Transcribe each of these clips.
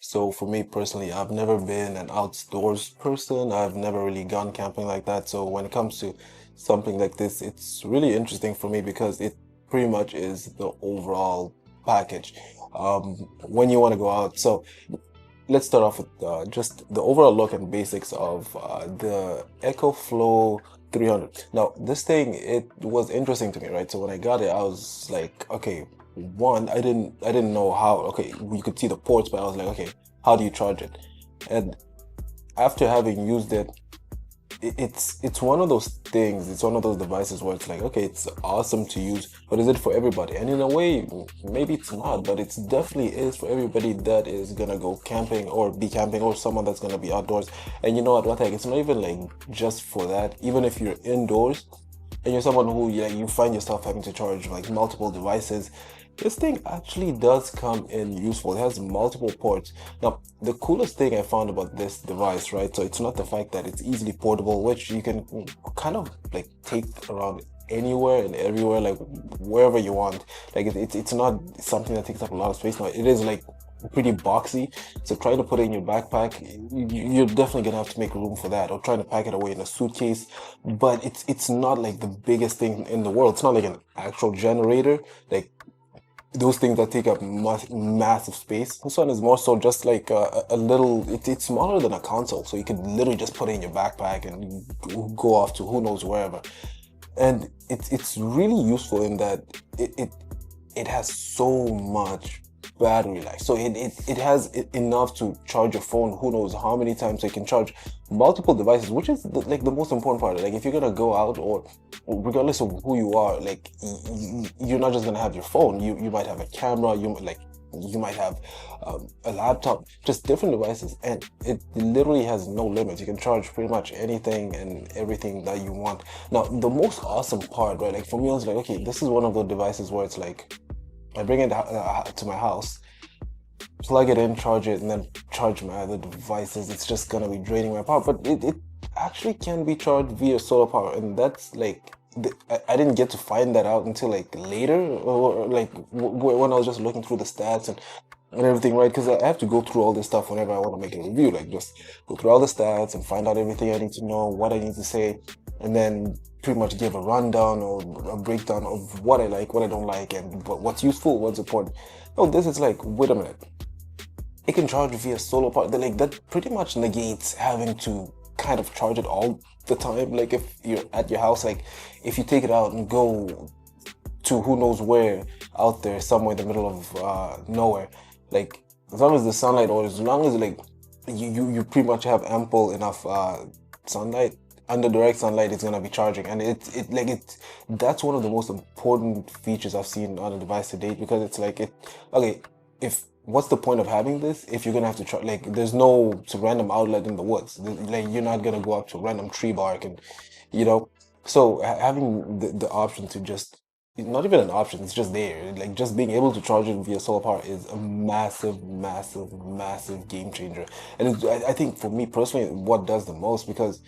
So for me personally, I've never been an outdoors person. I've never really gone camping like that. So when it comes to something like this, it's really interesting for me because it pretty much is the overall package. When you want to go out. So let's start off with just the overall look and basics of the EcoFlow 300. Now, this thing, it was interesting to me, right? So when I got it, I was like, okay, one, I didn't know how. Okay, you could see the ports, but I was like, okay, how do you charge it? And after having used it, it's one of those things, it's one of those devices where it's like, okay, it's awesome to use, but is it for everybody? And in a way, maybe it's not, but it's definitely is for everybody that is gonna go camping or be camping, or someone that's gonna be outdoors. And you know what the heck, it's not even like just for that. Even if you're indoors and you're someone who, yeah, you find yourself having to charge like multiple devices, this thing actually does come in useful. It has multiple ports. Now, the coolest thing I found about this device, right? So it's not the fact that it's easily portable, which you can kind of like take around anywhere and everywhere, like wherever you want. Like it's not something that takes up a lot of space. Now, it is like pretty boxy. So trying to put it in your backpack, you're definitely gonna have to make room for that, or trying to pack it away in a suitcase. But it's not like the biggest thing in the world. It's not like an actual generator. Like those things that take up massive space. This one is more so just like a little, it's smaller than a console. So you can literally just put it in your backpack and go off to who knows wherever. And it's really useful in that it has so much battery life. So it has enough to charge your phone who knows how many times. So it can charge multiple devices, which is like the most important part. Like if you're gonna go out, or regardless of who you are, like you're not just gonna have your phone. You might have a camera. You might have a laptop, just different devices, and it literally has no limits. You can charge pretty much anything and everything that you want. Now, the most awesome part, right? Like for me, I was like, okay, this is one of those devices where it's like I bring it to my house, plug it in, charge it, and then charge my other devices. It's just gonna be draining my power, but it actually can be charged via solar power, and that's like I didn't get to find that out until like later, or like when I was just looking through the stats and everything, right? Because I have to go through all this stuff whenever I want to make a review, like just go through all the stats and find out everything I need to know, what I need to say, and then pretty much give a rundown or a breakdown of what I like, what I don't like, and what's useful, what's important. No, this is like, wait a minute, it can charge via solar power. Like that pretty much negates having to kind of charge it all the time. Like if you're at your house, like if you take it out and go to who knows where out there, somewhere in the middle of nowhere, like as long as the sunlight, or as long as like you pretty much have ample enough sunlight, under direct sunlight, it's gonna be charging. And that's one of the most important features I've seen on a device to date, because it's like okay, if what's the point of having this if you're gonna have to charge? Like there's no random outlet in the woods. Like you're not gonna go up to random tree bark, and you know. So having the option to just, not even an option, it's just there. Like just being able to charge it via solar power is a massive, massive, massive game changer. And I think for me personally, what does the most, because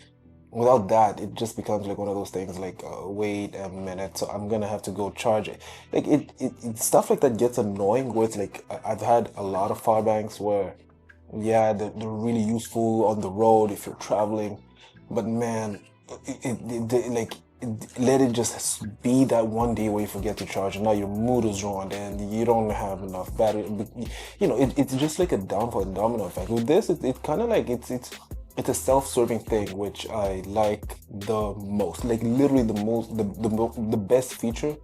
without that, it just becomes like one of those things like, wait a minute, so I'm gonna have to go charge it. Like stuff like that gets annoying, where it's like I've had a lot of power banks where, yeah, they're really useful on the road if you're traveling, but man, let it just be that one day where you forget to charge, and now your mood is ruined and you don't have enough battery. But, it's just like a downfall and domino effect. With this, it kind of like it's a self-serving thing, which I like the most. Like literally the most, the best feature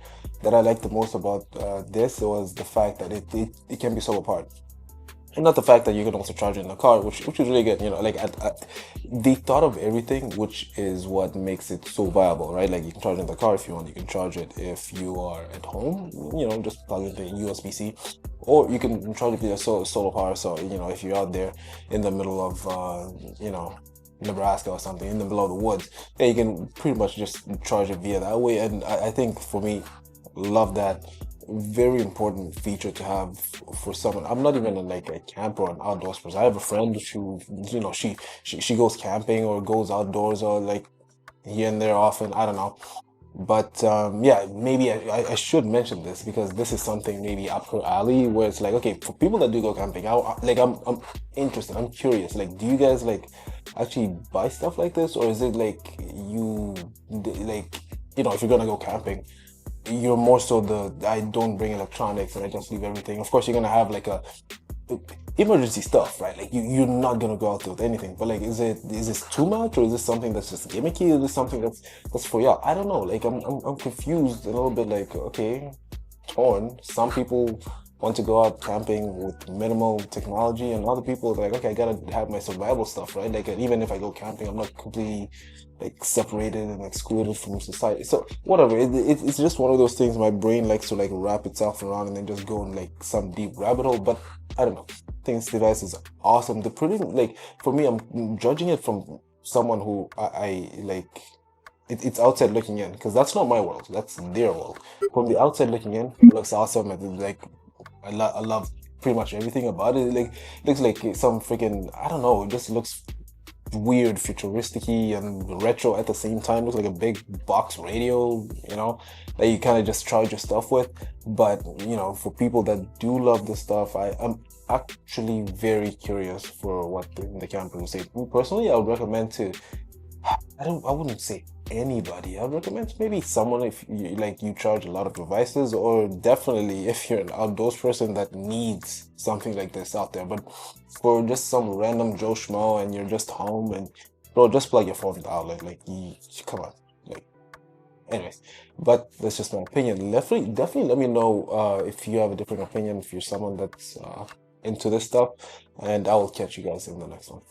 that I like the most about this was the fact that it can be solar powered. And not the fact that you can also charge it in the car, which is really good. Like they thought of everything, which is what makes it so viable, right? Like you can charge it in the car if you want. You can charge it if you are at home. Just plug it in USB-C, or you can charge it via solar power. So if you're out there in the middle of Nebraska or something, in the middle of the woods, yeah, you can pretty much just charge it via that way. And I think for me, love that. Very important feature to have for someone. I'm not even like a camper or an outdoors person. I have a friend who, she goes camping or goes outdoors, or like here and there often. I don't know. But yeah, maybe I should mention this because this is something maybe up her alley where it's like, okay, for people that do go camping, like I'm interested, I'm curious. Like, do you guys like actually buy stuff like this, or is it like like if you're gonna go camping, you're more so the I don't bring electronics and I just leave everything. Of course, you're gonna have like a emergency stuff, right? Like you're not gonna go out there with anything. But like, is this too much, or is this something that's just gimmicky? Is this something that's for y'all? I don't know. Like I'm confused a little bit. Like okay, torn. Some people want to go out camping with minimal technology, and other people are like, okay, I gotta have my survival stuff, right? Like even if I go camping, I'm not completely like separated and excluded from society. So whatever. It's just one of those things. My brain likes to like wrap itself around and then just go in like some deep rabbit hole. But I don't know. I think this device is awesome. The pretty like for me, I'm judging it from someone who I like. It's outside looking in because that's not my world. That's their world. From the outside looking in, it looks awesome. And like I love pretty much everything about it. Like it looks like some freaking I don't know. It just looks weird, futuristic-y and retro at the same time. Looks like a big box radio, that you kind of just charge your stuff with. But for people that do love the stuff, I'm actually very curious for what the camper will say. Me personally, I would recommend to I wouldn't say anybody. I'd recommend to maybe someone if you charge a lot of devices, or definitely if you're an outdoors person that needs something like this out there. But for just some random Joe Schmo and you're just home and bro, just plug your phone in the outlet. Like come on. Like anyways. But that's just my opinion. Definitely let me know if you have a different opinion, if you're someone that's into this stuff, and I will catch you guys in the next one.